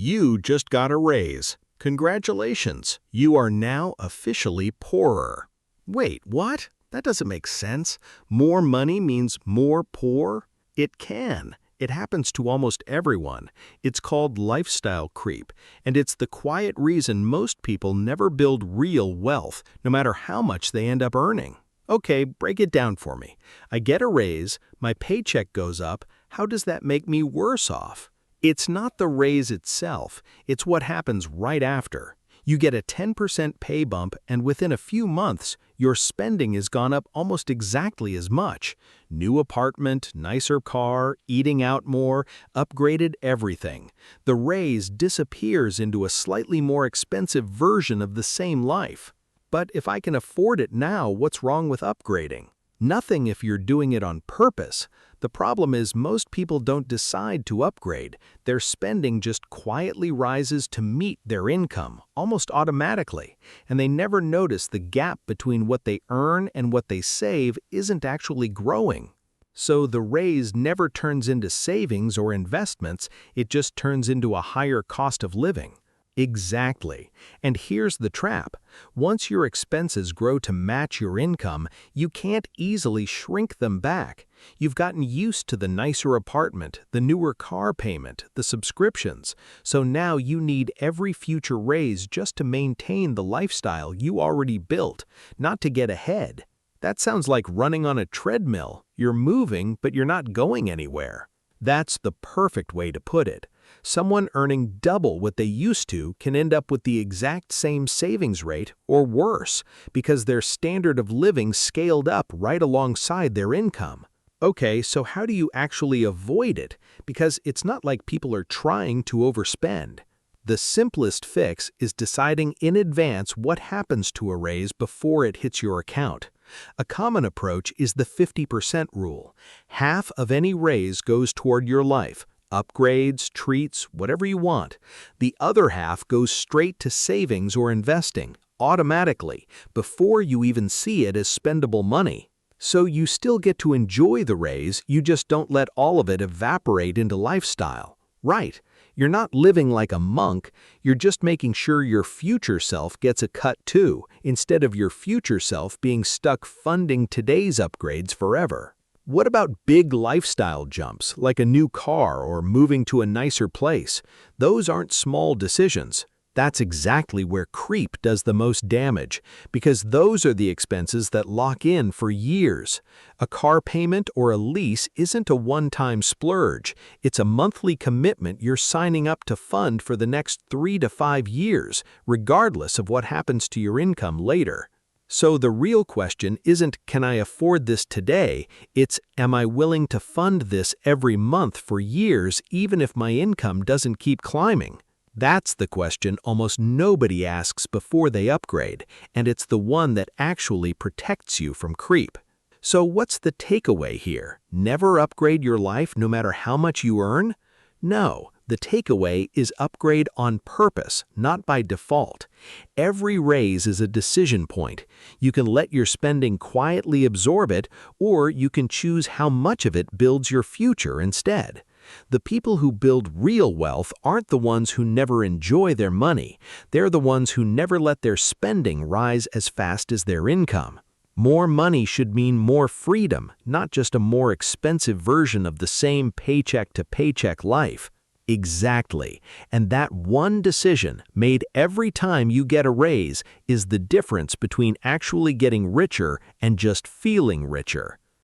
You just got a raise. Congratulations, you are now officially poorer. Wait, what? That doesn't make sense. More money means more poor? It can. It happens to almost everyone. It's called lifestyle creep, and it's the quiet reason most people never build real wealth, no matter how much they end up earning. Okay, break it down for me. I get a raise, my paycheck goes up. How does that make me worse off? It's not the raise itself, it's what happens right after. You get a 10% pay bump, and within a few months, your spending has gone up almost exactly as much. New apartment, nicer car, eating out more, upgraded everything. The raise disappears into a slightly more expensive version of the same life. But if I can afford it now, what's wrong with upgrading? Nothing if you're doing it on purpose. The problem is most people don't decide to upgrade. Their spending just quietly rises to meet their income, almost automatically, and they never notice the gap between what they earn and what they save isn't actually growing. So the raise never turns into savings or investments, it just turns into a higher cost of living. Exactly. And here's the trap. Once your expenses grow to match your income, you can't easily shrink them back. You've gotten used to the nicer apartment, the newer car payment, the subscriptions. So now you need every future raise just to maintain the lifestyle you already built, not to get ahead. That sounds like running on a treadmill. You're moving, but you're not going anywhere. That's the perfect way to put it. Someone earning double what they used to can end up with the exact same savings rate or worse because their standard of living scaled up right alongside their income. Okay, so how do you actually avoid it? Because it's not like people are trying to overspend. The simplest fix is deciding in advance what happens to a raise before it hits your account. A common approach is the 50% rule. Half of any raise goes toward your life. Upgrades, treats, whatever you want. The other half goes straight to savings or investing, automatically, before you even see it as spendable money. So you still get to enjoy the raise, you just don't let all of it evaporate into lifestyle. Right, you're not living like a monk, you're just making sure your future self gets a cut too, instead of your future self being stuck funding today's upgrades forever. What about big lifestyle jumps, like a new car or moving to a nicer place? Those aren't small decisions. That's exactly where creep does the most damage, because those are the expenses that lock in for years. A car payment or a lease isn't a one-time splurge. It's a monthly commitment you're signing up to fund for the next 3 to 5 years, regardless of what happens to your income later. So the real question isn't, can I afford this today? It's, am I willing to fund this every month for years even if my income doesn't keep climbing? That's the question almost nobody asks before they upgrade, and it's the one that actually protects you from creep. So what's the takeaway here? Never upgrade your life no matter how much you earn? No. The takeaway is upgrade on purpose, not by default. Every raise is a decision point. You can let your spending quietly absorb it, or you can choose how much of it builds your future instead. The people who build real wealth aren't the ones who never enjoy their money. They're the ones who never let their spending rise as fast as their income. More money should mean more freedom, not just a more expensive version of the same paycheck-to-paycheck life. Exactly. And that one decision, made every time you get a raise, is the difference between actually getting richer and just feeling richer.